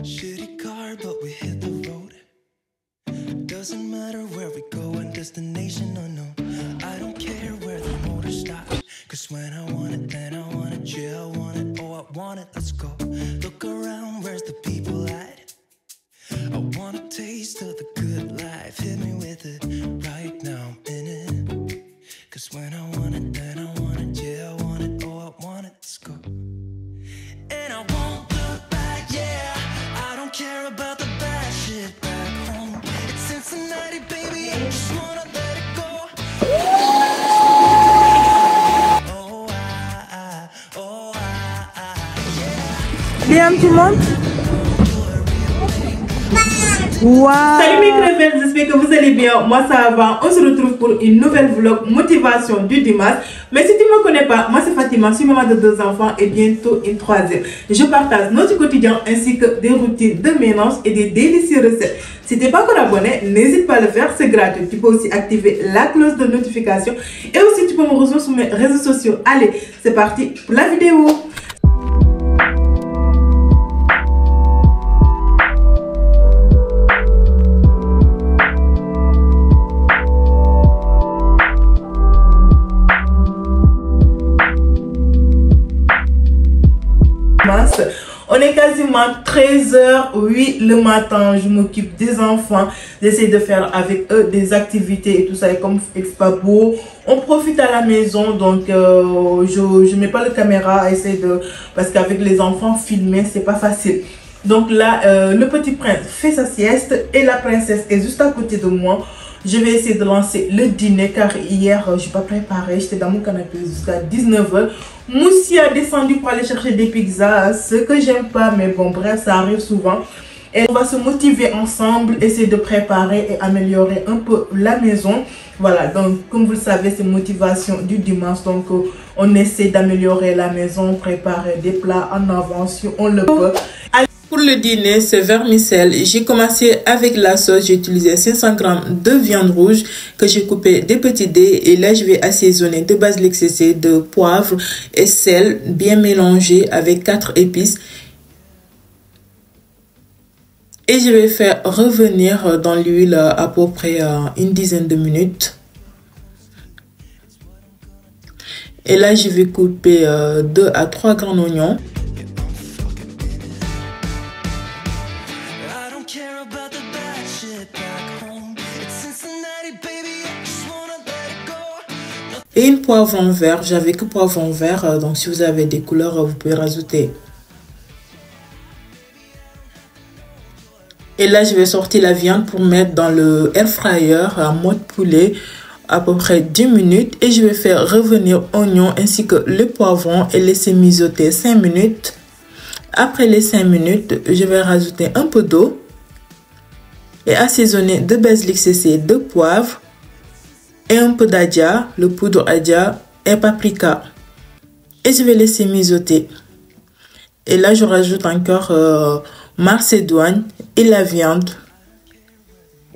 Shitty car, but we hit the road. Doesn't matter where we go and destination, oh no. I don't care where the motor stops. Cause when I want it, then I want it. Yeah, I want it, oh I want it, let's go. Look around, where's the people at? I want a taste of the good life. Hit me with it, right now I'm in it. Cause when I want it, then I want it. Yeah, I want it, oh I want it, let's go. And I won't look back, yeah. I don't care about the bad shit back home. It's Cincinnati, baby, I just wanna let it go. Bien tout le monde. Wow. Salut mes crevelles, j'espère que vous allez bien. Moi ça va, on se retrouve pour une nouvelle vlog motivation du dimanche. Mais si tu ne me connais pas, moi c'est Fatima, je suis maman de 2 enfants et bientôt une 3e. Je partage notre quotidien ainsi que des routines de mélange et des délicieuses recettes. Si tu n'es pas encore abonné, n'hésite pas à le faire, c'est gratuit. Tu peux aussi activer la cloche de notification et aussi tu peux me rejoindre sur mes réseaux sociaux. Allez, c'est parti pour la vidéo. On est quasiment 13h08 le matin. Je m'occupe des enfants. J'essaie de faire avec eux des activités et tout ça. Et comme c'est pas beau, on profite à la maison. Donc, je mets pas la caméra. Parce qu'avec les enfants, filmer, c'est pas facile. Donc là, le petit prince fait sa sieste et la princesse est juste à côté de moi. Je vais essayer de lancer le dîner car hier, je n'ai pas préparé. J'étais dans mon canapé jusqu'à 19h. Moussi a descendu pour aller chercher des pizzas, ce que j'aime pas, mais bon, bref, ça arrive souvent. Et on va se motiver ensemble, essayer de préparer et améliorer un peu la maison. Voilà, donc comme vous le savez, c'est motivation du dimanche. Donc on essaie d'améliorer la maison, préparer des plats en avance si on le peut. Pour le dîner, c'est vermicelle. J'ai commencé avec la sauce. J'ai utilisé 500 g de viande rouge que j'ai coupé des petits dés. Et là, je vais assaisonner de basilic séché, de poivre et sel bien mélangé avec 4 épices. Et je vais faire revenir dans l'huile à peu près une dizaine de minutes. Et là, je vais couper 2 à 3 grands oignons. Et une poivron vert, j'avais que poivron vert, donc si vous avez des couleurs, vous pouvez rajouter. Et là, je vais sortir la viande pour mettre dans le air fryer à mode poulet, à peu près 10 minutes. Et je vais faire revenir oignons ainsi que le poivron et laisser mijoter 5 minutes. Après les 5 minutes, je vais rajouter un peu d'eau et assaisonner de basilic séché, de poivre. Et un peu d'adja, le poudre adja et paprika. Et je vais laisser mijoter. Et là, je rajoute encore macédoine et la viande.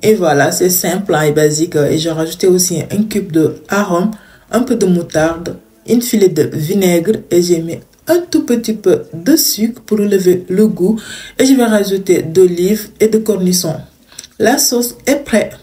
Et voilà, c'est simple et basique. Et je rajouté aussi un cube de arôme, un peu de moutarde, une filet de vinaigre. Et j'ai mis un tout petit peu de sucre pour relever le goût. Et je vais rajouter d'olive et de cornichons. La sauce est prête.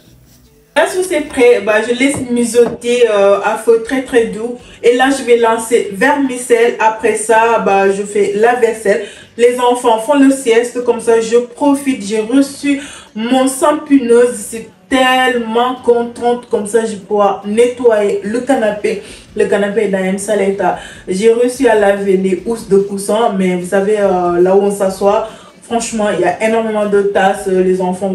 La sauce est prête, je laisse mijoter à feu très doux. Et là, je vais lancer vermicelle. Après ça, je fais la vaisselle. Les enfants font le sieste. Comme ça, je profite. J'ai reçu mon champignons. Je suis tellement contente. Comme ça, je pourrai nettoyer le canapé. Le canapé est dans un sale état. J'ai reçu à laver les housses de coussin. Mais vous savez, là où on s'assoit, franchement, il y a énormément de tasses, les enfants,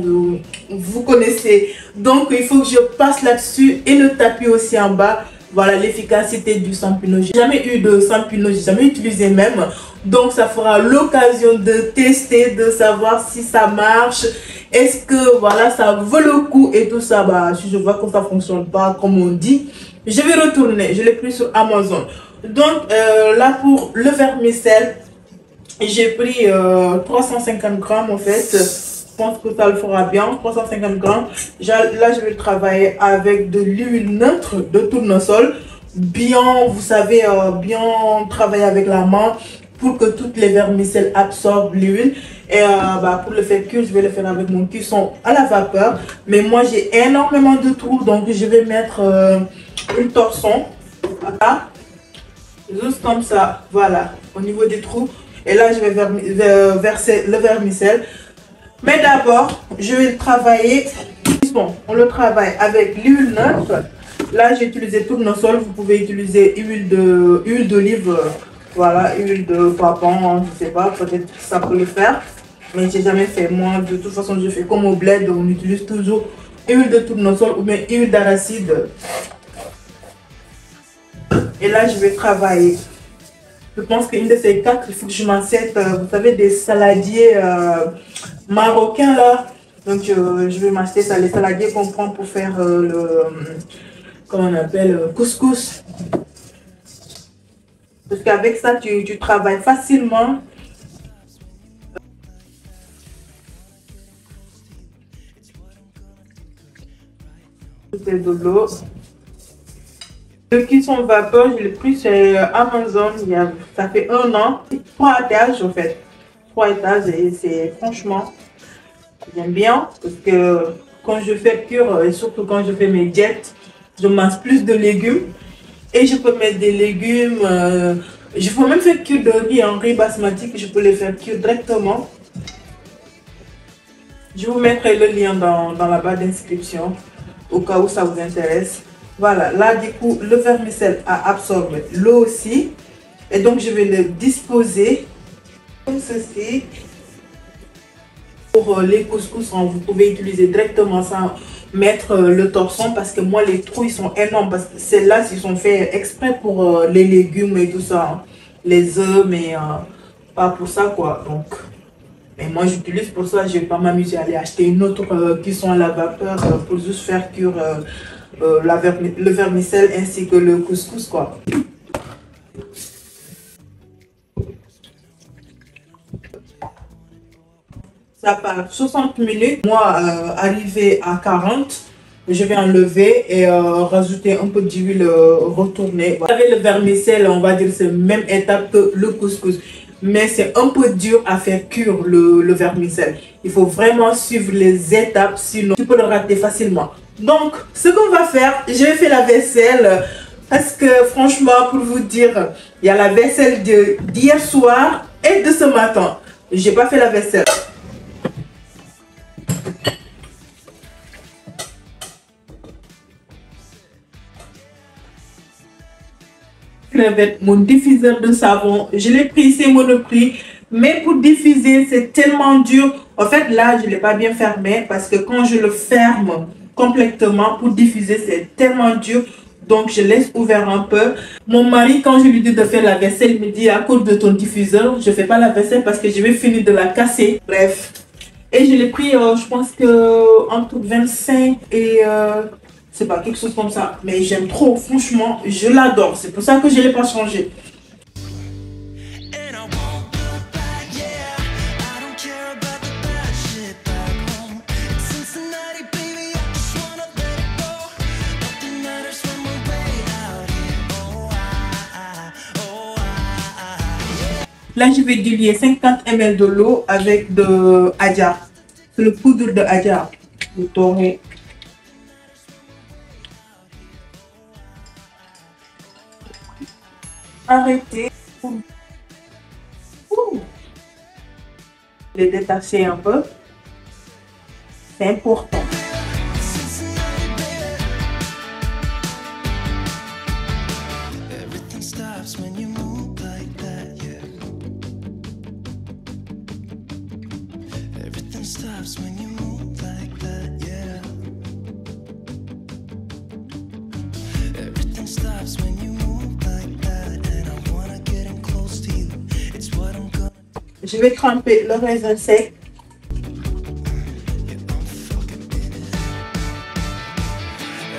vous connaissez. Donc, il faut que je passe là-dessus et le tapis aussi en bas. Voilà l'efficacité du champignon. J'ai jamais eu de champignon, j'ai jamais utilisé même. Donc, ça fera l'occasion de tester, de savoir si ça marche. Est-ce que, voilà, ça vaut le coup et tout ça. Si je vois que ça fonctionne pas, comme on dit, je vais retourner. Je l'ai pris sur Amazon. Donc, là, pour le vermicelle, j'ai pris 350 grammes en fait. Je pense que ça le fera bien. 350 grammes. Là, je vais travailler avec de l'huile neutre de tournesol. Bien, vous savez, bien travailler avec la main. pour que toutes les vermicelles absorbent l'huile. Et pour le faire cuire, je vais le faire avec mon cuisson à la vapeur. Mais moi, j'ai énormément de trous, donc je vais mettre une torsion. Voilà. Juste comme ça, voilà, au niveau des trous. Et là, je vais verser le vermicelle. Mais d'abord, je vais le travailler. Bon, on le travaille avec l'huile neutre. Là, j'ai utilisé tournesol. Vous pouvez utiliser huile d'olive. Voilà, huile de poivron, je sais pas, peut-être que ça peut le faire. Mais j'ai jamais fait. Moi, de toute façon, je fais comme au bled. On utilise toujours huile de tournesol ou bien huile d'arachide. Et là, je vais travailler. Je pense qu'une de ces 4, il faut que je m'achète, vous savez, des saladiers marocains là. Donc, je vais m'acheter ça, les saladiers qu'on prend pour faire comment on appelle, couscous. Parce qu'avec ça, tu travailles facilement. C'est de l'eau. Le cuisson vapeur, je l'ai pris chez Amazon, ça fait 1 an. 3 étages en fait. 3 étages et c'est franchement, j'aime bien parce que quand je fais cuire, et surtout quand je fais mes diètes, je mange plus de légumes. Et je peux mettre des légumes, je peux même faire cuire de riz en riz basmati, que je peux les faire cuire directement. Je vous mettrai le lien dans la barre d'inscription au cas où ça vous intéresse. Voilà, là du coup, le vermicelle a absorbé l'eau aussi. Et donc, je vais le disposer comme ceci. Pour les couscous, vous pouvez utiliser directement sans mettre le torchon parce que moi, les trous, ils sont énormes. Parce que celles-là, ils sont faits exprès pour les légumes et tout ça. Hein. Les œufs, mais pas pour ça, quoi. Donc, mais moi, j'utilise pour ça. Je vais pas m'amuser à aller acheter une autre cuisson à la vapeur pour juste faire cuire le vermicelle ainsi que le couscous, quoi. Ça part 60 minutes. Moi, arrivé à 40, je vais enlever et rajouter un peu d'huile retournée. Avec le vermicelle, on va dire c'est la même étape que le couscous. Mais c'est un peu dur à faire cuire le vermicelle. Il faut vraiment suivre les étapes, sinon tu peux le rater facilement. Donc, ce qu'on va faire, je vais faire la vaisselle. Parce que franchement, pour vous dire, il y a la vaisselle d'hier soir et de ce matin. J'ai pas fait la vaisselle. Avec mon diffuseur de savon, je l'ai pris, c'est Monoprix, mais pour diffuser c'est tellement dur. En fait là je l'ai pas bien fermé parce que quand je le ferme complètement pour diffuser c'est tellement dur, donc je laisse ouvert un peu. Mon mari, quand je lui dis de faire la vaisselle, il me dit à cause de ton diffuseur je fais pas la vaisselle parce que je vais finir de la casser. Bref, et je l'ai pris je pense que entre 25 et c'est pas quelque chose comme ça, mais j'aime trop, franchement, je l'adore. C'est pour ça que je ne l'ai pas changé. Là, je vais diluer 50 ml de l'eau avec de Adja. C'est le poudre de Adja. Le doré. Arrêtez. Les détacher un peu. C'est important. Everything stops when you move like that, yeah. Everything stops when you move like that, yeah. Everything stops when you move like that, and I wanna get in close to you. It's what I'm gonna. Je vais tremper le raisin sec.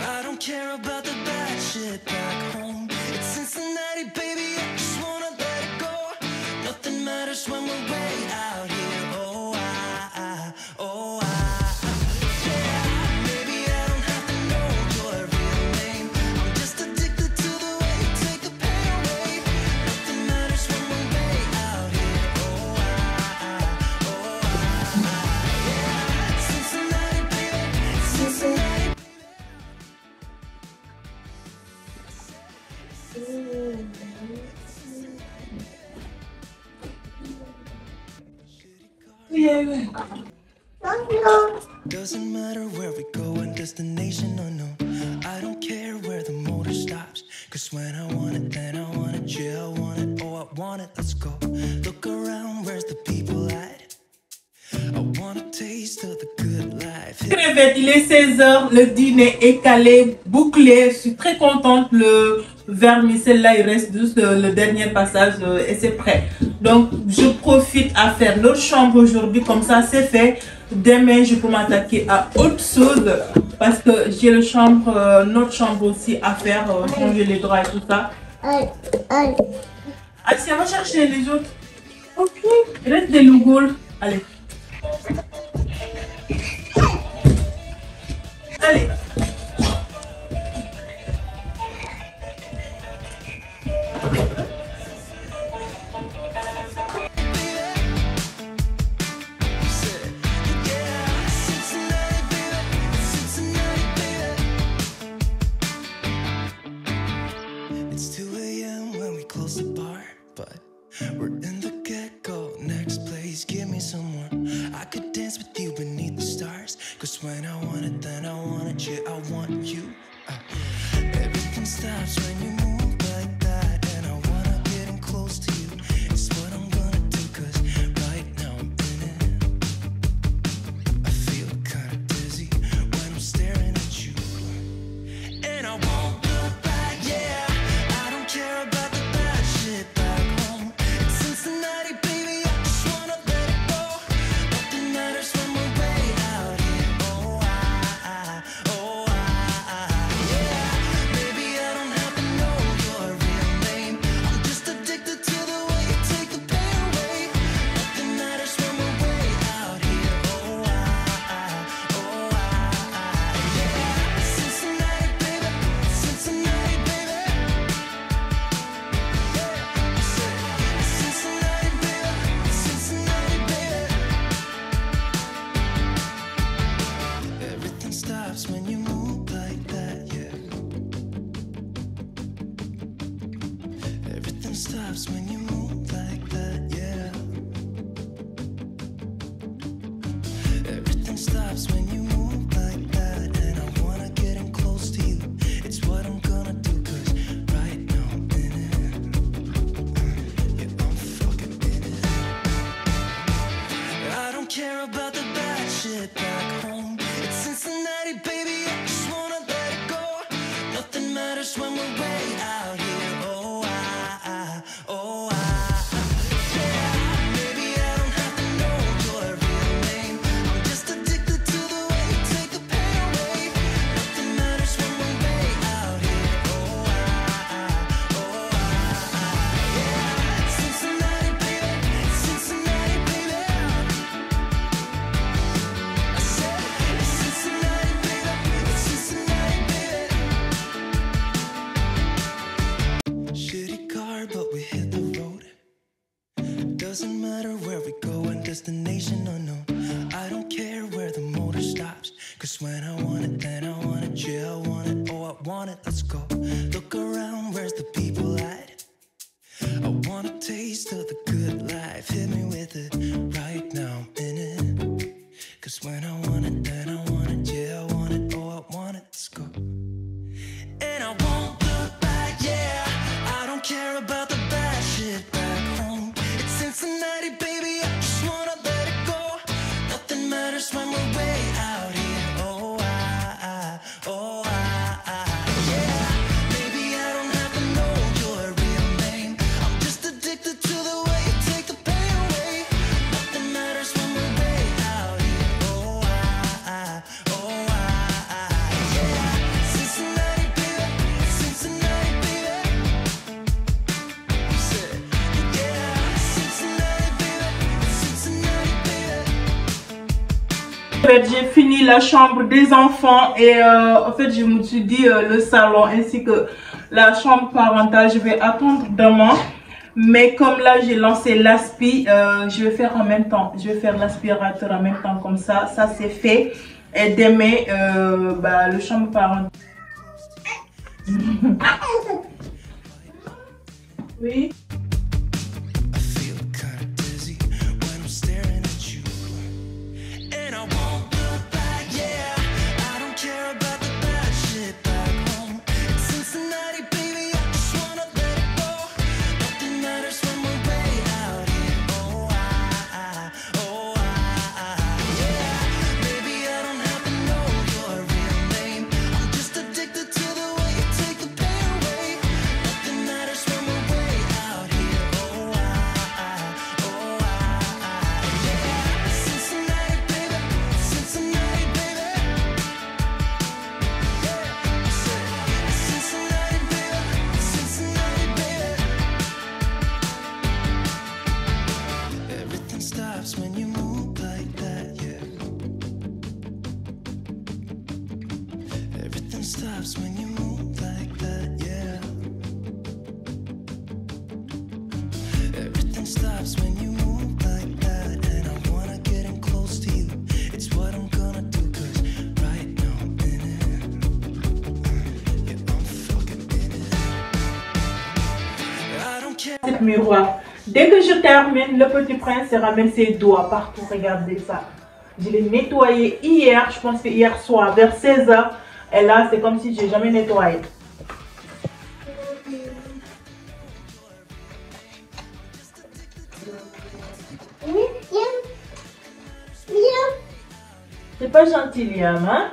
I don't care about the bad shit back home. It's Cincinnati, baby. I just wanna let it go. Nothing matters when we're way out here. Oh, oh, yeah. Maybe I don't have to know your real name. I'm just addicted to the way you take the pain away. Nothing matters when we're way out. Doesn't matter where we go and destination unknown. I don't care where the motor stops. Cause when I want it, then I want it. Yeah, I want it. Oh, I want it. Let's go. Look around, where's the people at? I want a taste of the good life. Il est 16h, le dîner est calé, bouclé. Je suis très contente. Le vermicelle là, il reste juste le dernier passage et c'est prêt. Donc, je profite à faire notre chambre aujourd'hui. Comme ça, c'est fait. Demain, je peux m'attaquer à autre chose parce que j'ai notre chambre aussi à faire, changer les draps et tout ça. Asia, va chercher les autres. Ok. Il reste des lougoules. Allez. Allez. It's 2 a.m. when we close the bar, but we're in the get-go. Next place, give me some more. I could dance with you beneath the stars. Cause when I want it, then I want it. Yeah, I want you. Everything stops when you move like that. And I wanna get in close to you. It's what I'm gonna do. Cause right now I'm in it. I feel kinda dizzy when I'm staring at you. And I won't look back, yeah. I don't care about the bad shit back home. It's Cincinnati, baby, I just wanna let it go. Nothing matters when we're way out here. Oh, yeah. Maybe I don't have to know your real name. I'm just addicted to the way you take the pain away. Nothing matters when we're way out here. Oh, yeah. Cincinnati, baby, Cincinnati, baby. Cincinnati, baby, Cincinnati, baby. Everything stops when you move like that, yeah. Everything stops when you move like that, yeah. Everything stops when you move like that. And I wanna get in close to you. It's what I'm gonna do. Cause right now I'm in it. Yeah, I'm fucking in it. I don't care about the bad shit back home. It's Cincinnati, baby, I just wanna let it go. Nothing matters when we're way out here. Oh, yeah. Maybe I don't have to know your real name. I'm just addicted to the way you take the pain away. Nothing matters when we're way out here. Oh, yeah. Cincinnati, baby, Cincinnati, baby. I said Cincinnati, baby, Cincinnati, baby. Shitty car, but we hit the road. Doesn't matter where we go and destination unknown. I don't care where the motor stops. Cause when I want it, then I want it. Yeah, I want it. Oh, I want it. Let's go. Look around, where's the people at? I want a taste of the good life. Hit me with it. Right now I'm in it. Cause when I want it, then I want it. Yeah, I want it. Oh, I want it. Let's go. And I won't look back, yeah. I don't care about the bad shit back home. It's Cincinnati, baby, I just wanna let it go. Nothing matters when we're way out here. Oh, yeah. Maybe I don't have to know your real name. I'm just addicted to the way you take the pain away. Nothing matters when we're way out here. Oh, yeah. Cincinnati, baby, Cincinnati, baby. Yeah, Cincinnati, baby, Cincinnati, baby. J'ai fini la chambre des enfants et en fait je me suis dit le salon ainsi que la chambre parentale je vais attendre demain, mais comme là j'ai lancé l'aspi, je vais faire en même temps, je vais faire l'aspirateur en même temps, comme ça c'est fait. Et demain le chambre parentale. Oui. I feel kinda dizzy when I'm staring at you. stops when you move like that, yeah. Everything stops when you move like that. And I wanna get in close to you. It's what I'm gonna do, cause right now I'm in it. Yeah, I'm fucking in it. I don't care. C'est miroir. Dès que je termine, le petit prince ramène ses doigts partout. Regardez ça. Je l'ai nettoyé hier, je pense que hier soir, vers 16h. Et là, c'est comme si j'ai jamais nettoyé. C'est pas gentil, Liam, hein?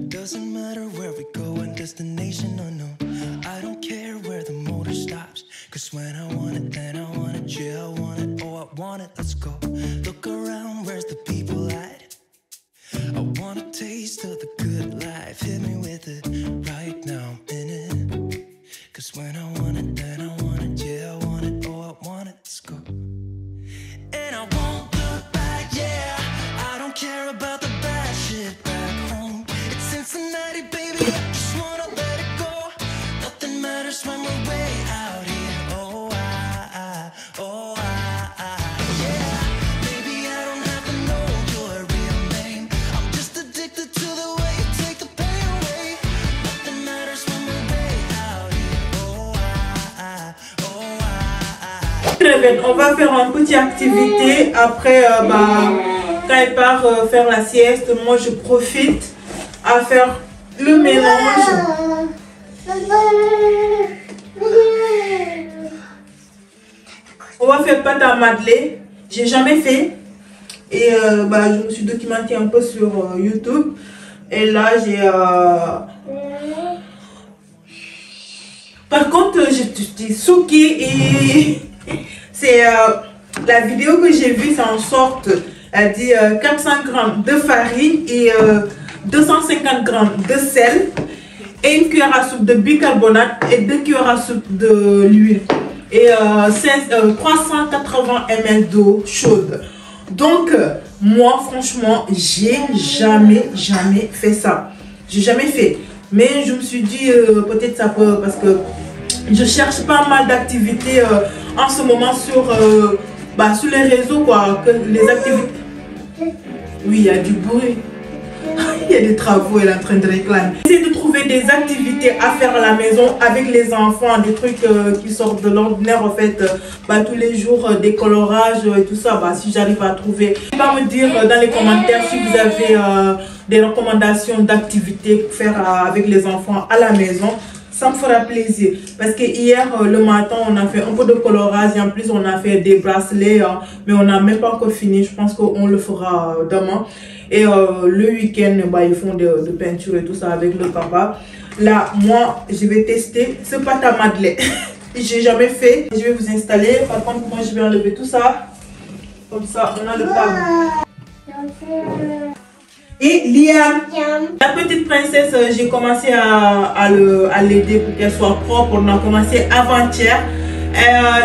Doesn't matter where we go and destination, oh no. I don't care where the motor stops. Cause when I want it, then I want it. Yeah, I want it, oh I want it, let's go. Look around, where's the people at? I want a taste of the good life. Hit me with it, right now I'm in it. Cause when I want it, then I want it. Yeah, I want it, oh I want it, let's go. And I won't look back, yeah. I don't care about the bad shit back home. Cincinnati, baby, I just wanna let it go. Nothing matters when we're way out here. Oh, yeah. Maybe I don't have to know your real name. I'm just addicted to the way you take the pain away. Nothing matters when we're way out here. Très bien, on va faire une petite activité. Après, quand elle part faire la sieste, moi je profite à faire le mélange. On va faire pâte à madeleine. J'ai jamais fait. Et je me suis documentée un peu sur YouTube. Et là, j'ai... Par contre, j'ai souki et... C'est la vidéo que j'ai vue, c'est en sorte... Elle dit 400 grammes de farine et... 250 g de sel et une cuillère à soupe de bicarbonate et 2 cuillères à soupe de l'huile et 380 ml d'eau chaude. Donc moi franchement j'ai jamais fait ça. J'ai jamais fait. Mais je me suis dit peut-être ça peut, parce que je cherche pas mal d'activités en ce moment sur les réseaux quoi, que les activités. Oui, il y a du bruit. Il y a des travaux, elle est en train de réclamer. J'essaie de trouver des activités à faire à la maison avec les enfants, des trucs qui sortent de l'ordinaire en fait, tous les jours, des colorages et tout ça. Si j'arrive à trouver, pas me dire dans les commentaires si vous avez des recommandations d'activités pour faire avec les enfants à la maison. Ça me fera plaisir parce que hier le matin on a fait un peu de colorage et en plus on a fait des bracelets mais on n'a même pas encore fini. Je pense qu'on le fera demain. Et le week-end, ils font de peinture et tout ça avec le papa. Là, moi, je vais tester ce pâte à madeleine. J'ai jamais fait. Je vais vous installer. Par contre, moi, je vais enlever tout ça. Comme ça, on a le table. Et Liam, la petite princesse, j'ai commencé à l'aider pour qu'elle soit propre. On a commencé avant-hier.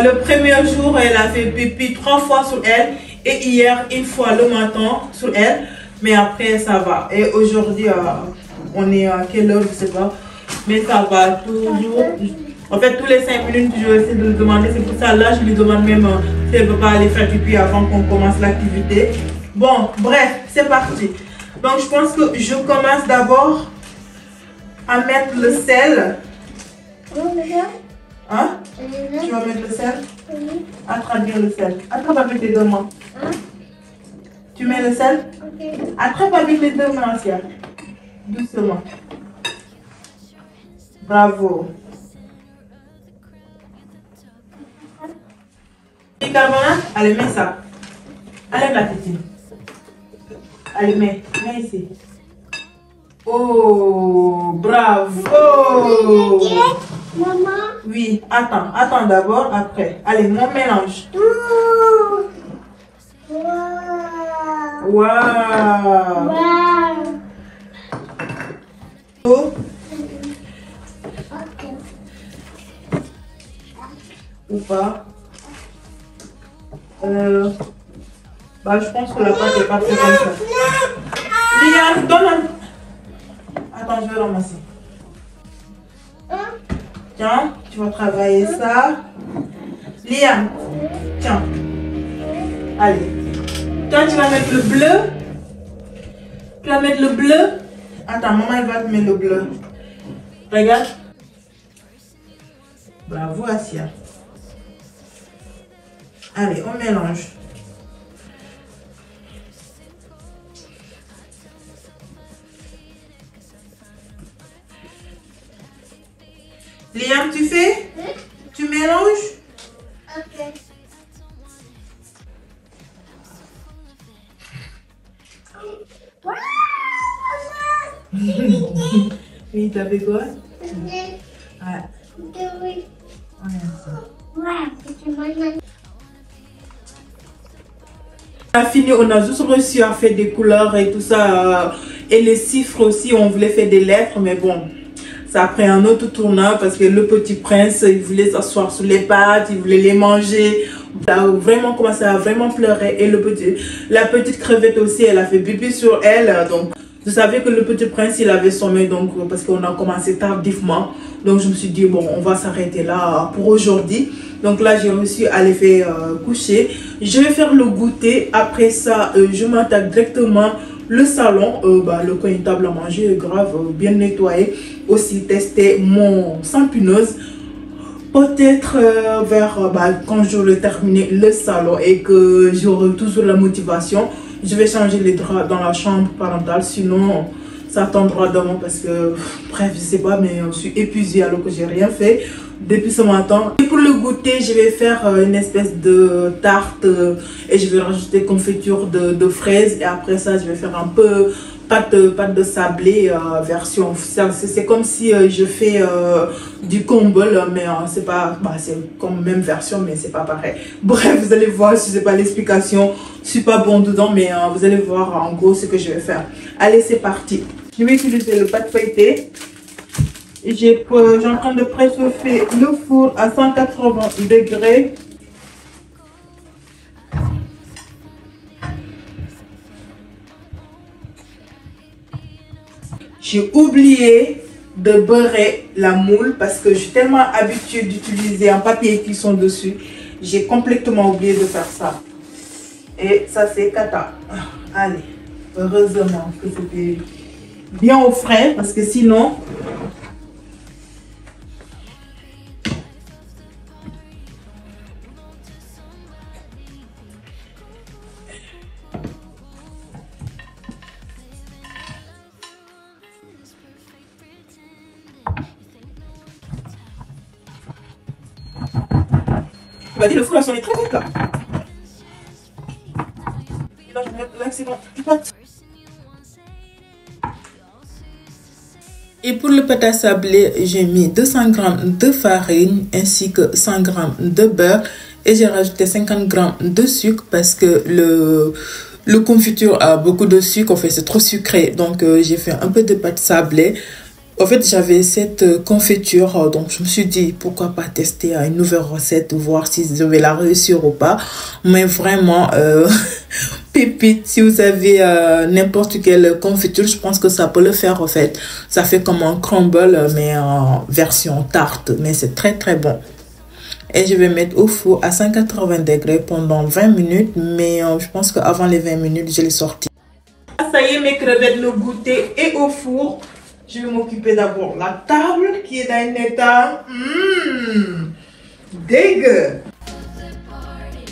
Le premier jour, elle a fait pipi 3 fois sur elle. Et hier, une fois le matin sur elle. Mais après, ça va. Et aujourd'hui, on est à quelle heure, je sais pas. Mais ça va toujours. En fait, tous les 5 minutes, je vais essayer de lui demander. C'est pour ça, là, je lui demande même si elle ne peut pas aller faire pipi avant qu'on commence l'activité. Bon, bref, c'est parti. Donc, je pense que je commence d'abord à mettre le sel. Hein? Tu vas mettre le sel? Attrape bien le sel. Attrape avec les deux mains. Tu mets le sel? Attrape avec les deux mains, Asia. Doucement. Bravo. Bicarbonate? Allez, mets ça. Allez, la petite. Allez, mets ici. Oh, bravo. Maman. Oui, attends d'abord, après. Allez, mon mélange. Wow. Wow. Wow. pas. Bah, je pense que la pâte n'est pas très bonne. Liam, donne un... Attends, je vais ramasser. Tiens, tu vas travailler ça. Liam, tiens. Allez. Toi, tu vas mettre le bleu. Tu vas mettre le bleu. Attends, maman, elle va te mettre le bleu. Regarde. Bravo, Asia. Allez, on mélange. Liam, tu fais? Tu mélanges? Ok. Oui, t'as fait quoi? Okay. Ouais. Okay. On aime ça. Wow. On a fini, on a juste réussi à faire des couleurs et tout ça. Et les chiffres aussi, on voulait faire des lettres, mais bon, ça a pris un autre tournant parce que le petit prince, il voulait s'asseoir sur les pattes, il voulait les manger. Il a vraiment commencé à vraiment pleurer. Et la petite crevette aussi, elle a fait pipi sur elle. Donc, je savais que le petit prince, il avait sommeil, donc, parce qu'on a commencé tardivement. Donc, je me suis dit, bon, on va s'arrêter là pour aujourd'hui. Donc là, j'ai réussi à les faire coucher. Je vais faire le goûter. Après ça, je m'attaque directement le salon. Le coin table à manger, grave, bien nettoyé. Aussi, tester mon sampineuse. Peut-être quand j'aurai terminé le salon et que j'aurai toujours la motivation, je vais changer les draps dans la chambre parentale. Sinon, ça attendra demain parce que, bref, je sais pas, mais je suis épuisée alors que j'ai rien fait depuis ce matin. Et pour le goûter, je vais faire une espèce de tarte et je vais rajouter confiture de fraises. Et après ça, je vais faire un peu pâte de sablé version. C'est comme si je fais du crumble, mais c'est pas, c'est comme même version, mais c'est pas pareil. Bref, vous allez voir, je sais pas l'explication, je suis pas bon dedans, mais vous allez voir en gros ce que je vais faire. Allez, c'est parti. Je vais utiliser le pâte feuilleté. J'ai en train de préchauffer le four à 180 degrés. J'ai oublié de beurrer la moule parce que je suis tellement habituée d'utiliser un papier cuisson dessus. J'ai complètement oublié de faire ça. Et ça, c'est cata. Allez, heureusement que c'était bien au frais parce que sinon... Tu vas dire, le four a sonné très vite là. Et là, je vais mettre l'excédent du pâte. Et pour le pâte à sablé, j'ai mis 200 g de farine ainsi que 100 g de beurre. Et j'ai rajouté 50 g de sucre parce que le confiture a beaucoup de sucre. En fait, c'est trop sucré. Donc, j'ai fait un peu de pâte sablée. En fait, j'avais cette confiture, donc je me suis dit, pourquoi pas tester une nouvelle recette, voir si je vais la réussir ou pas. Mais vraiment, pépite, si vous avez n'importe quelle confiture, je pense que ça peut le faire en fait. Ça fait comme un crumble, mais en version tarte, mais c'est très très bon. Et je vais mettre au four à 180 degrés pendant 20 minutes, mais je pense qu'avant les 20 minutes, je l'ai sorti. Ça y est, mes crevettes, le goûter est au four. Je vais m'occuper d'abord de la table qui est dans un état dégueu. Party.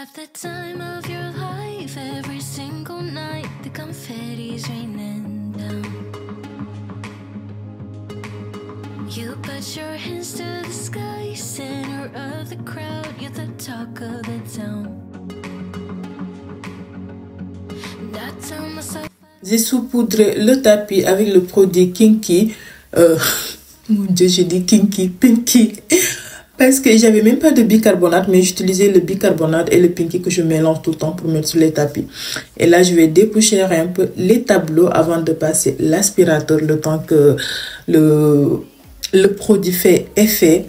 have the time of your life every single night. The confetti's raining down. You put your hands to the sky, center of the crowd. You're the talk of the town. And I tell myself. J'ai saupoudré le tapis avec le produit Kinky. Mon Dieu, j'ai dit Kinky, Pinky. Parce que j'avais même pas de bicarbonate, mais j'utilisais le bicarbonate et le Pinky que je mélange tout le temps pour mettre sur les tapis. Et là, je vais dépoussiérer un peu les tableaux avant de passer l'aspirateur le temps que le produit fait effet.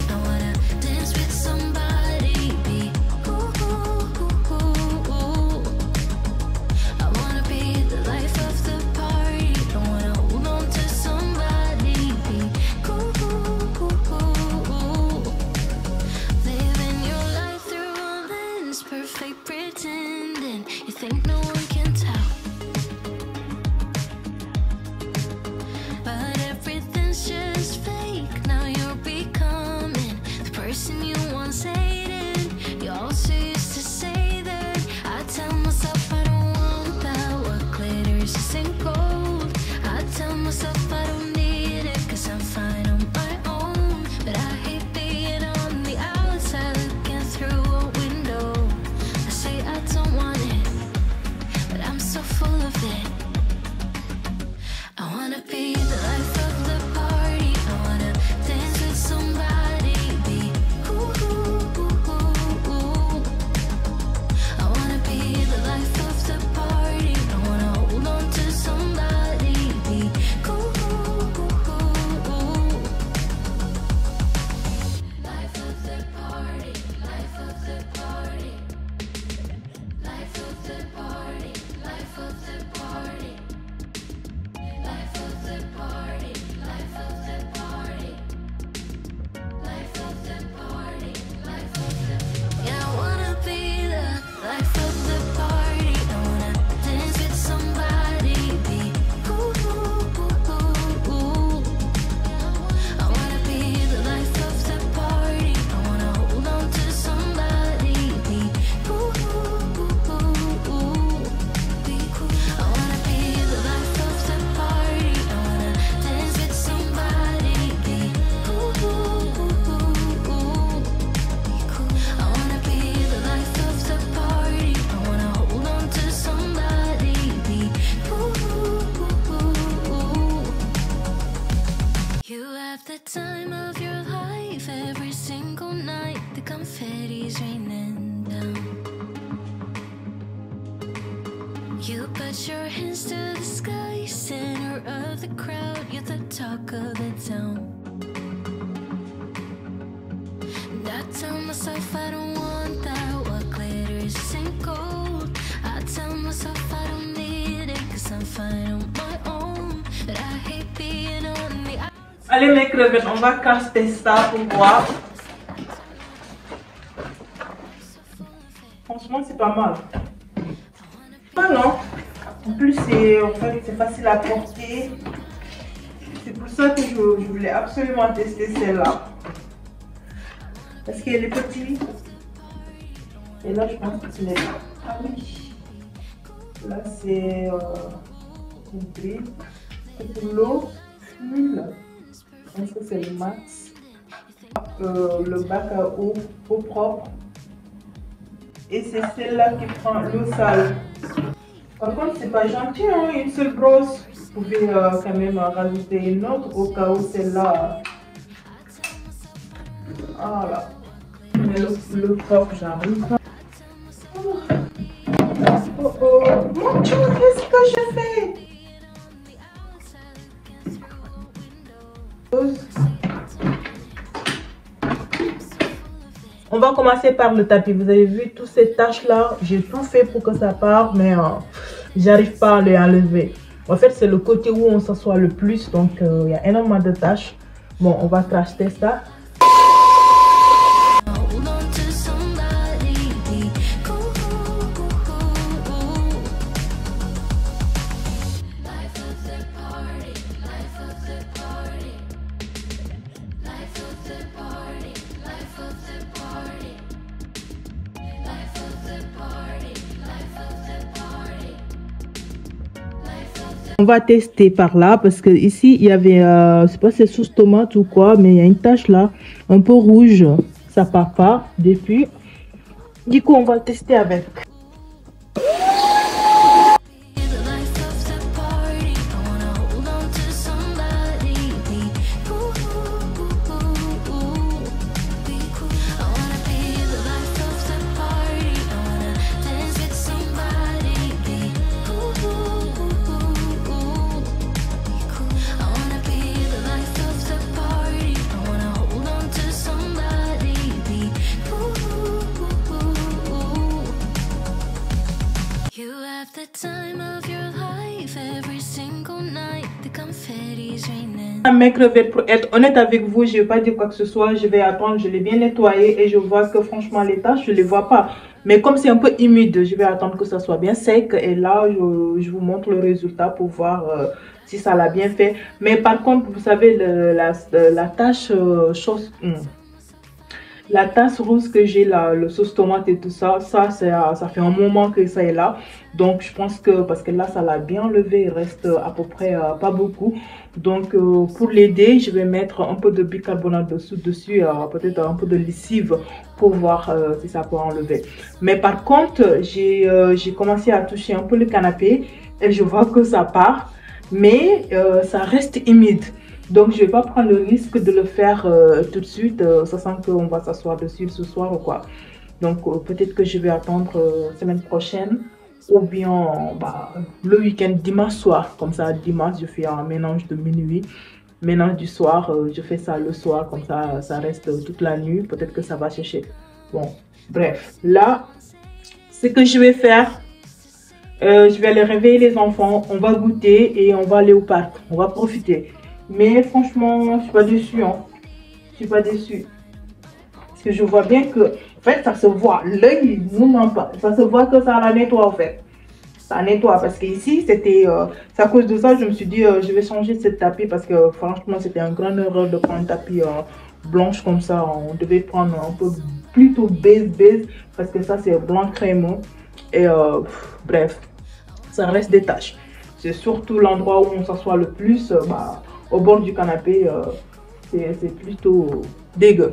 You put your hands to the sky, center of the crowd. You're the talk of the town. And I tell myself I don't want that. What glitters isn't gold. I tell myself I don't need it, cause I'm fine on my own. But I hate being on the outside. Allez mes crevettes, on va caster ça pour voir. Franchement, c'est pas mal. Ah non. En plus, c'est facile à porter. C'est pour ça que je voulais absolument tester celle-là. Parce qu'elle est petite. Et là, je pense que c'est là. Ah oui. Là, c'est compris. C'est pour l'eau. Je pense que c'est le max. Le bac à eau propre. Et c'est celle-là qui prend l'eau sale. Par contre, c'est pas gentil, hein, une seule brosse. Vous pouvez quand même rajouter une autre au cas où celle-là. Voilà. Mais le propre, j'arrive. Oh oh. Mon Dieu, qu'est-ce que je fais? On va commencer par le tapis. Vous avez vu toutes ces taches là. J'ai tout fait pour que ça parte, mais j'arrive pas à les enlever. En fait, c'est le côté où on s'assoit le plus, donc il y a énormément de taches. Bon, on va cracher ça. Life of the party. On va tester par là parce que ici il y avait, je sais pas si c'est sauce tomate ou quoi, mais il y a une tache là, un peu rouge. Ça part pas depuis. Du coup, on va le tester avec. Mes crevettes, pour être honnête avec vous, je vais pas dire quoi que ce soit, je vais attendre, je l'ai bien nettoyé et je vois que franchement les taches, je les vois pas. Mais comme c'est un peu humide, je vais attendre que ça soit bien sec et là, je vous montre le résultat pour voir si ça l'a bien fait. Mais par contre, vous savez, la tache la tasse rouge que j'ai là, le sauce tomate et tout ça, ça fait un moment que ça est là. Donc je pense que, parce que là ça l'a bien enlevé, il reste à peu près pas beaucoup. Donc pour l'aider, je vais mettre un peu de bicarbonate dessus, peut-être un peu de lessive pour voir si ça peut enlever. Mais par contre, j'ai commencé à toucher un peu le canapé et je vois que ça part, mais ça reste humide. Donc je ne vais pas prendre le risque de le faire tout de suite, sachant qu'on va s'asseoir dessus ce soir ou quoi. Donc peut-être que je vais attendre semaine prochaine ou bien le week-end, dimanche soir. Comme ça, dimanche, je fais un mélange de minuit. Mélange du soir, je fais ça le soir, comme ça, ça reste toute la nuit. Peut-être que ça va sécher. Bon, bref. Là, ce que je vais faire, je vais aller réveiller les enfants. On va goûter et on va aller au parc. On va profiter. Mais franchement, je suis pas déçue. Hein. Je suis pas déçue. Parce que je vois bien que, en fait, ça se voit. L'œil ne ment pas. Ça se voit que ça la nettoie, en fait. Ça nettoie. Parce qu'ici, c'était... c'est à cause de ça, je me suis dit, je vais changer ce tapis. Parce que franchement, c'était une grande erreur de prendre un tapis blanche comme ça. On devait prendre un peu plutôt beige. Parce que ça, c'est blanc crémeux. Et bref, ça reste des taches. C'est surtout l'endroit où on s'assoit le plus. Au bord du canapé, c'est plutôt dégueu.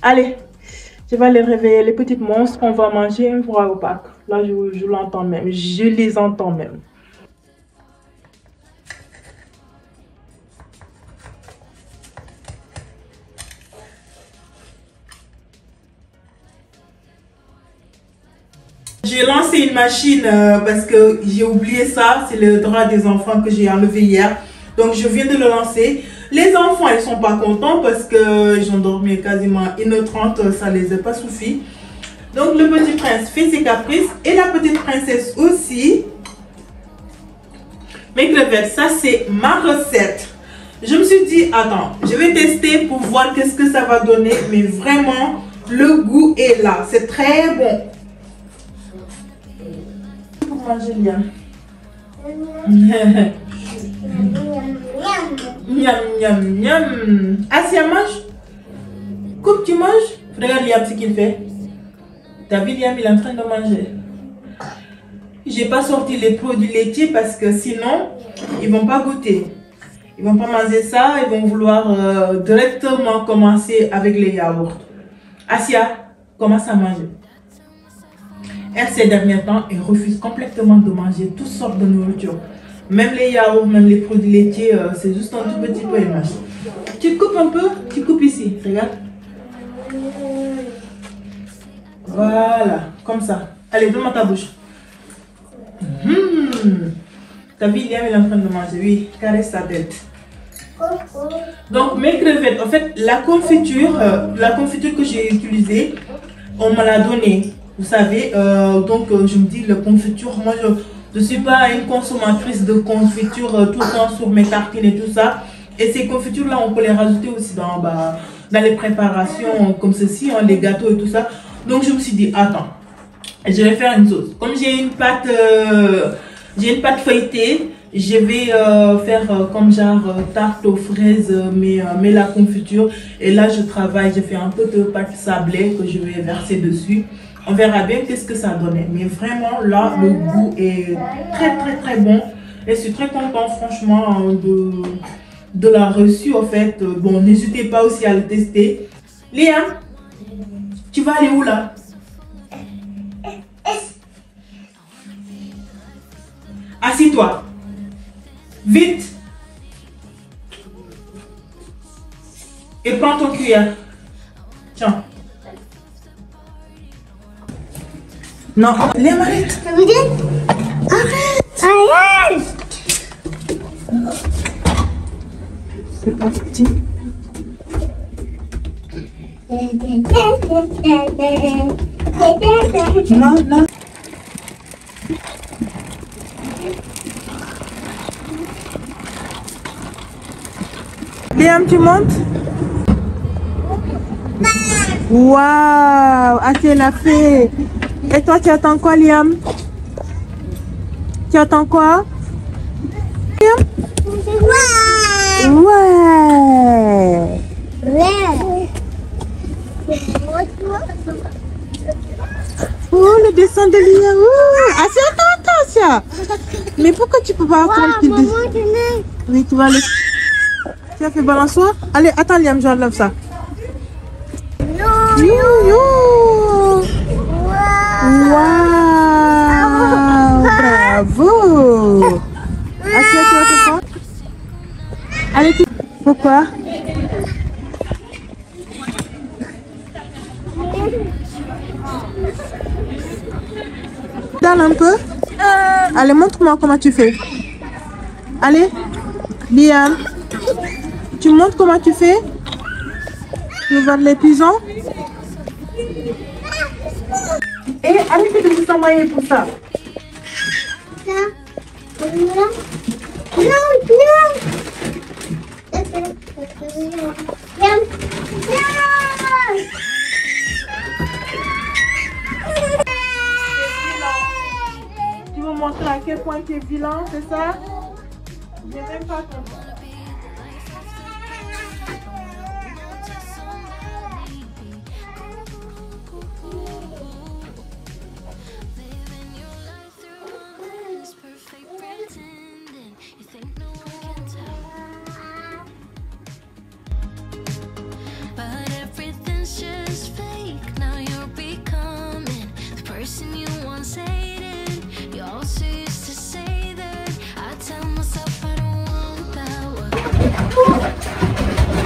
Allez, je vais aller réveiller les petites monstres. On va manger un fois au parc. Là, je l'entends même. Je les entends même. J'ai lancé une machine parce que j'ai oublié ça. C'est le drap des enfants que j'ai enlevé hier. Donc, je viens de le lancer. Les enfants, ils sont pas contents parce que ils ont dormi quasiment 1h30. Ça les a pas suffi. Donc, le petit prince fait ses caprices. Et la petite princesse aussi. Mes crevettes, ça, c'est ma recette. Je me suis dit, attends, je vais tester pour voir qu'est-ce que ça va donner. Mais vraiment, le goût est là. C'est très bon. Pour manger bien. Miam, miam, miam. Asia, mange. Coupe, tu manges. Regarde Liam ce qu'il fait. T'as vu Liam, il est en train de manger. J'ai pas sorti les produits laitiers parce que sinon, ils vont pas goûter. Ils vont pas manger ça. Ils vont vouloir directement commencer avec les yaourts. Asia, commence à manger. Elle, ces derniers temps, elle refuse complètement de manger toutes sortes de nourriture. Même les yaourts, même les produits laitiers, c'est juste un tout petit peu image. Tu coupes un peu, tu coupes ici, regarde. Voilà, comme ça. Allez, donne-moi ta bouche. T'as vu, Liam, il est en train de manger. Oui, caresse sa tête. Donc, mes crevettes, en fait, la confiture que j'ai utilisée, on me l'a donnée. Vous savez, donc je me dis, la confiture, moi je ne suis pas une consommatrice de confiture tout le temps sur mes tartines et tout ça. Et ces confitures-là, on peut les rajouter aussi dans les préparations comme ceci, hein, les gâteaux et tout ça. Donc je me suis dit, attends, je vais faire une sauce. Comme j'ai une pâte feuilletée, je vais faire comme genre tarte aux fraises, mais la confiture. Et là, je fais un peu de pâte sablée que je vais verser dessus. On verra bien qu'est-ce que ça donne. Mais vraiment, là, le goût est très, très, très bon. Et je suis très contente franchement de la reçue en fait. Bon, n'hésitez pas aussi à le tester. Liam, tu vas aller où là? Assis-toi. Vite. Et prends ton cuillère. Tiens. Non, Liam, arrête. Arrête. C'est parti. Non, non. Liam, tu montes? Waouh, assez l'a fait. Et toi, tu attends quoi, Liam? Tu attends quoi? Liam? Ouais. Oh, le dessin de Liam. Asia, attends, Asia. Mais pourquoi tu peux pas attendre qu'il descende? Oui, tu vas le... Tu as fait balançoire? Allez, attends, Liam, j'enlève ça. Yo, yo. Wow. Bravo. Asia, tu vas faire quoi? Allez, tu... Pourquoi? Donne un peu. Allez, montre-moi comment tu fais. Allez, Liam. Tu me montres comment tu fais? Tu vois les pigeons? Et arrêtez de vous envoyer pour ça. Tu veux montrer à quel point tu es vilain, c'est ça? J'ai même pas compris.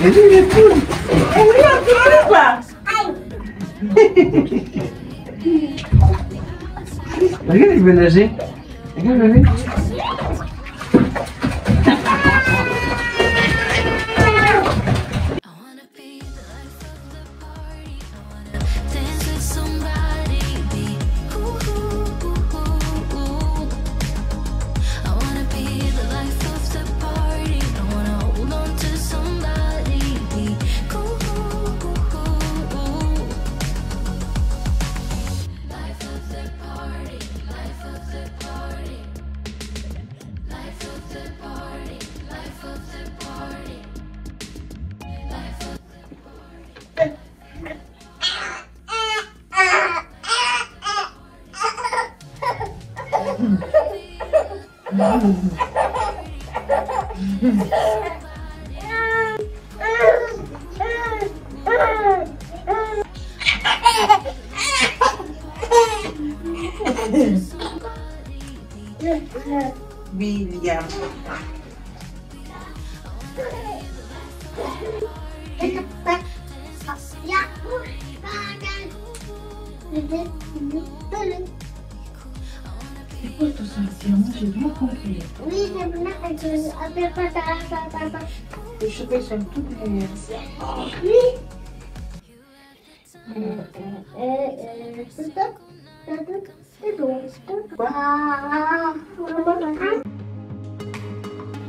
Elle est cool. Elle est quoi? Regarde, il veut nager. Regarde, bébé. William. C'est quoi tout ça? Moi j'ai bien compris. Oui, c'est bien. Les cheveux sont tout les... Oui.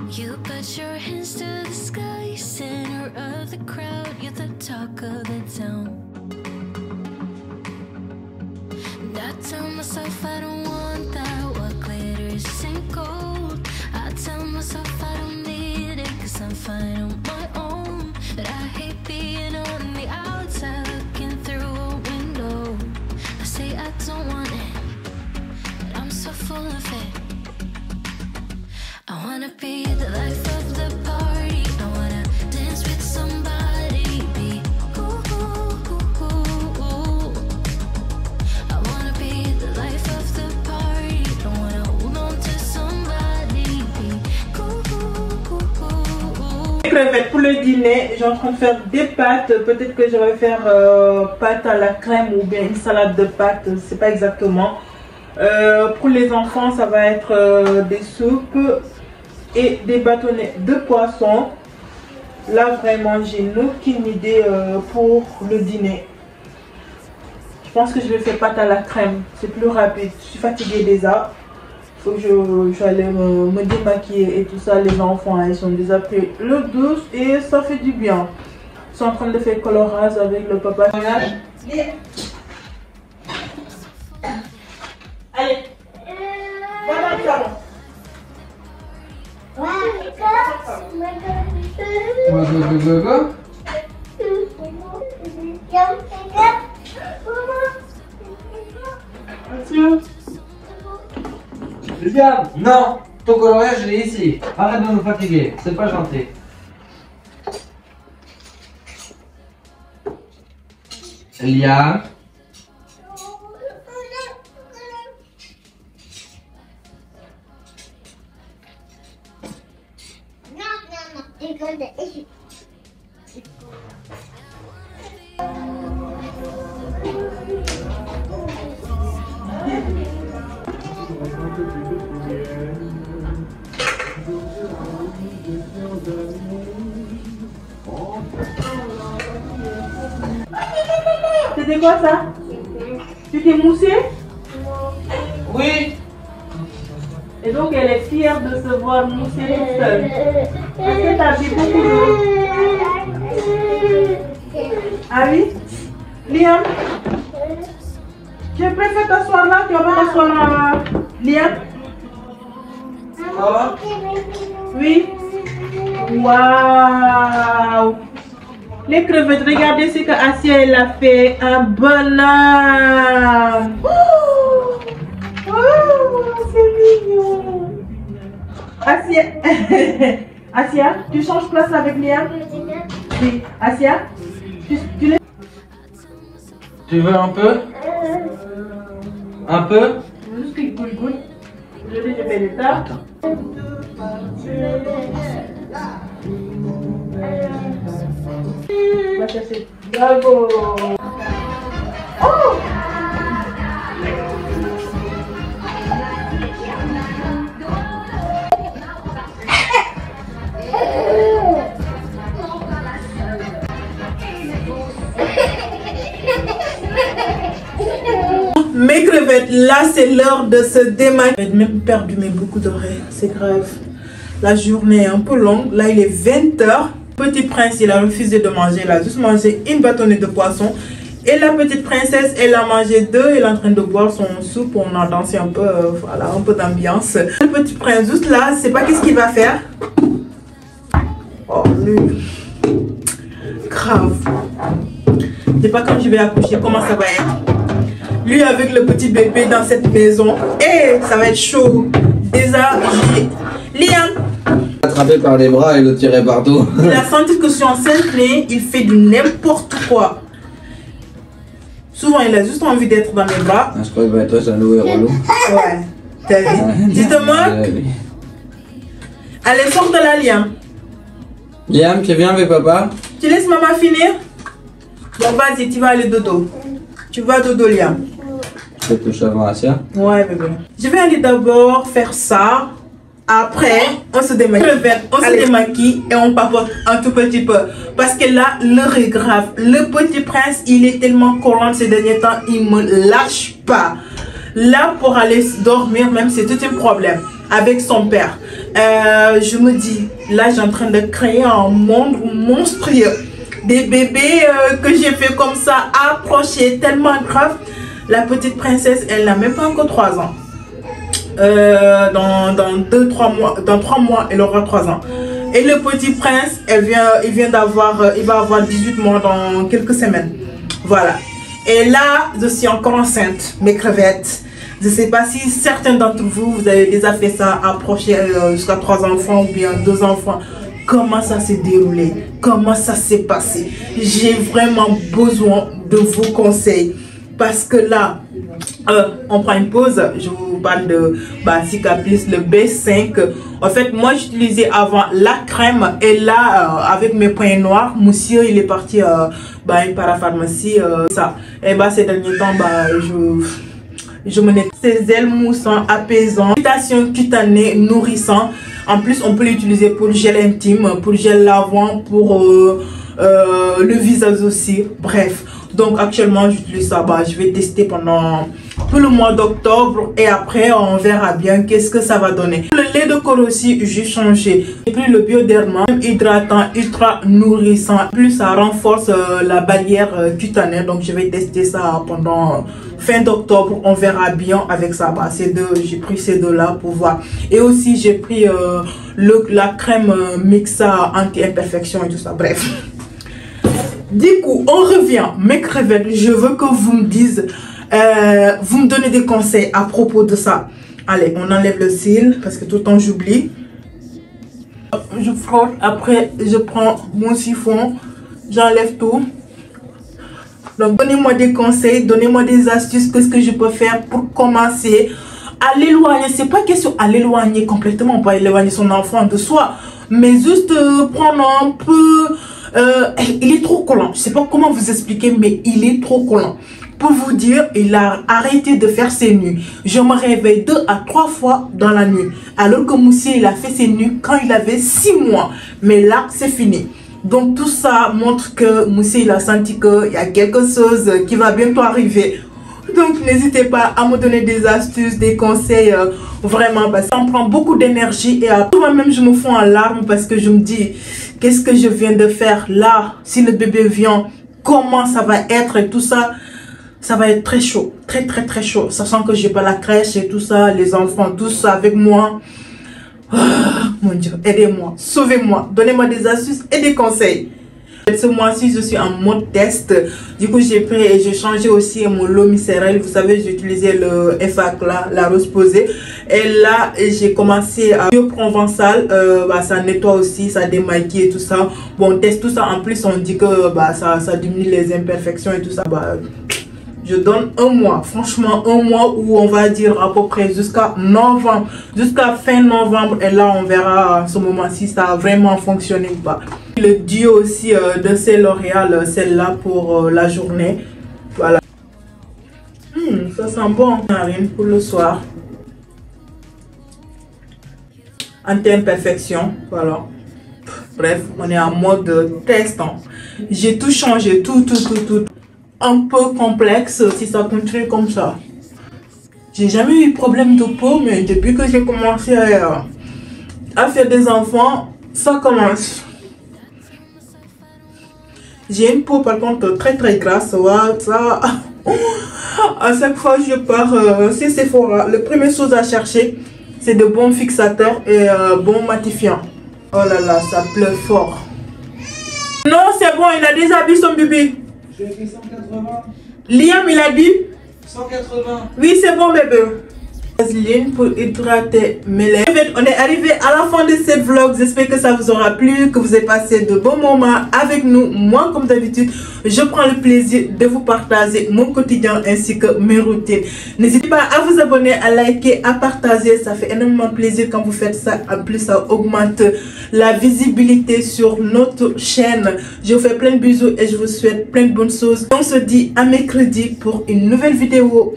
You put your hands to the sky, center of the crowd, you're the talk of the town. And I tell myself I don't want that, what glitters isn't gold. I tell myself I don't need it, cause I'm fine on my own. But I hate being on the outside, looking through a window. I say I don't want it, but I'm so full of it. crevettes pour le dîner. J'ai en train de faire des pâtes. Peut-être que je vais faire pâtes à la crème ou bien une salade de pâtes. Je ne sais pas exactement. Pour les enfants, ça va être des soupes et des bâtonnets de poisson. Là, vraiment, j'ai aucune idée pour le dîner. Je pense que je vais faire pâte à la crème. C'est plus rapide. Je suis fatiguée déjà. Il faut que je aller me démaquiller et tout ça. Les enfants, ils sont déjà pris le douche et ça fait du bien. Ils sont en train de faire colorage avec le papa. Allez, voilà le salon. Viens, non, ton coloriage je l'ai ici. Arrête de me fatiguer, c'est pas gentil. Liam. C'était quoi ça? Tu t'es moussée? Oui. Et donc elle est fière de se voir moussée toute seule. Est-ce que t'as bu beaucoup d'eau? Ah oui? Liam? Tu préfères t'asseoir là? Tu vas pas t'asseoir là? Liam? Ça Oui? Waouh! Les crevettes, regardez ce que Asia elle a fait. Un bonhomme. Oh, c'est mignon. Asia. Asia, tu changes place avec Liam? Oui. Asia, Tu veux un peu? Un peu? juste qu'il goûte. Je fais des tartes. Va chercher. Bravo. Oh! Mes crevettes, là c'est l'heure de se démaquiller. J'ai même perdu beaucoup d'oreilles, c'est grave. La journée est un peu longue, là il est 20h. Petit prince, il a refusé de manger, il a juste mangé une bâtonnée de poisson. Et la petite princesse, elle a mangé 2, elle est en train de boire son soupe, on a dansé un peu, voilà, un peu d'ambiance. Le petit prince, juste là, c'est pas qu'est-ce qu'il va faire. Oh, lui, grave. C'est pas comme je vais accoucher, comment ça va être. Lui avec le petit bébé dans cette maison, et ça va être chaud. Déjà, Liam. Attrapé par les bras et le tirer partout. Il a senti que je suis enceinte, mais il fait du n'importe quoi. Souvent, il a juste envie d'être dans mes bras. Je crois qu'il va être jaloux et relou. Ouais. T'as vu? Tu te moques? Allez, sors de là, Liam. Liam, tu viens avec papa? Tu laisses maman finir? Bon, vas-y, tu vas aller dodo. Tu vas dodo, Liam. Je te touche avant Asia. Ouais, bébé. Je vais aller d'abord faire ça. Après, on se démaquille. On se démaquille et on papote un tout petit peu. Parce que là, l'heure est grave. Le petit prince, il est tellement collant ces derniers temps, il me lâche pas. Là, pour aller dormir, même, c'est tout un problème avec son père. Je me dis, là, j'ai en train de créer un monde monstrueux. Des bébés que j'ai fait comme ça, approcher, tellement grave. La petite princesse, elle n'a même pas encore 3 ans. Dans 3 mois, elle aura 3 ans. Et le petit prince, il va avoir 18 mois dans quelques semaines. Voilà. Et là, je suis encore enceinte, mes crevettes. Je ne sais pas si certains d'entre vous, vous avez déjà fait ça, approcher jusqu'à 3 enfants ou bien 2 enfants. Comment ça s'est déroulé? Comment ça s'est passé? J'ai vraiment besoin de vos conseils. Parce que là, on prend une pause. Je vous parle de Cicatrice, le B5. En fait, moi j'utilisais avant la crème et là avec mes points noirs, monsieur il est parti une parapharmacie ça. Et ces derniers temps je me mets ces ailes moussant, apaisant, irritation cutanée, nourrissant. En plus on peut l'utiliser pour le gel intime, pour le gel lavant, pour le visage aussi. Bref, donc actuellement j'utilise ça. Je vais tester pendant tout le mois d'octobre et après on verra bien qu'est-ce que ça va donner. Le lait de corps aussi j'ai changé. J'ai pris le Bioderma, hydratant, ultra nourrissant. Plus ça renforce la barrière cutanée. Donc je vais tester ça pendant fin d'octobre. On verra bien avec ça. J'ai pris ces deux là pour voir. Et aussi j'ai pris la crème Mixa anti-imperfection et tout ça. Bref. Du coup, on revient. Mes crevettes, je veux que vous me dites, vous me donnez des conseils à propos de ça. Allez, on enlève le cil parce que tout le temps j'oublie. Je frotte, après je prends mon chiffon, j'enlève tout. Donc donnez-moi des conseils, donnez-moi des astuces, qu'est-ce que je peux faire pour commencer à l'éloigner. C'est pas question à l'éloigner complètement, pas éloigner son enfant de soi, mais juste prendre un peu... il est trop collant. Je sais pas comment vous expliquer, mais il est trop collant. Pour vous dire, il a arrêté de faire ses nuits. Je me réveille 2 à 3 fois dans la nuit. Alors que Moussi, il a fait ses nuits quand il avait 6 mois. Mais là, c'est fini. Donc tout ça montre que Moussi, il a senti qu'il y a quelque chose qui va bientôt arriver. Donc n'hésitez pas à me donner des astuces, des conseils, vraiment, parce que ça me prend beaucoup d'énergie. Et moi-même, je me fonds en larmes parce que je me dis, qu'est-ce que je viens de faire là? Si le bébé vient, comment ça va être et tout ça? Ça va être très chaud, très chaud. Sachant que j'ai pas la crèche et tout ça, les enfants, tous avec moi. Oh, mon Dieu, aidez-moi, sauvez-moi, donnez-moi des astuces et des conseils. Ce mois-ci, je suis en mode test. Du coup, j'ai pris et j'ai changé aussi mon lot micérel. Vous savez, j'ai utilisé le FAC là, la rose posée. Et là, j'ai commencé à bio provençal. Ça nettoie aussi, ça démaquille et tout ça. Bon, on teste tout ça. En plus, on dit que ça diminue les imperfections et tout ça. Je donne un mois, franchement un mois où on va dire à peu près jusqu'à novembre, jusqu'à fin novembre. Et là, on verra à ce moment-ci ça a vraiment fonctionné ou pas. Le duo aussi de ces L'Oréal, celle-là pour la journée. Voilà. Ça sent bon. Rien pour le soir. Anti-imperfection. Voilà. Bref, on est en mode testant. J'ai tout changé, tout. Un peu complexe si ça continue comme ça. J'ai jamais eu problème de peau, mais depuis que j'ai commencé à faire des enfants, ça commence. J'ai une peau par contre très grasse. Ça, à chaque fois je pars chez Sephora, la première chose à chercher c'est de bons fixateurs et bons matifiants. Oh là là, ça pleut fort. Non, c'est bon, il a déjà vu son bébé. J'ai fait 180. Liam, il a dit 180. oui, c'est bon bébé. Vaseline pour hydrater mes lèvres. On est arrivé à la fin de cette vlog. J'espère que ça vous aura plu, que vous avez passé de bons moments avec nous. Moi, comme d'habitude, je prends le plaisir de vous partager mon quotidien ainsi que mes routines. N'hésitez pas à vous abonner, à liker, à partager. Ça fait énormément plaisir quand vous faites ça. En plus, ça augmente la visibilité sur notre chaîne. Je vous fais plein de bisous et je vous souhaite plein de bonnes choses. On se dit à mercredi pour une nouvelle vidéo.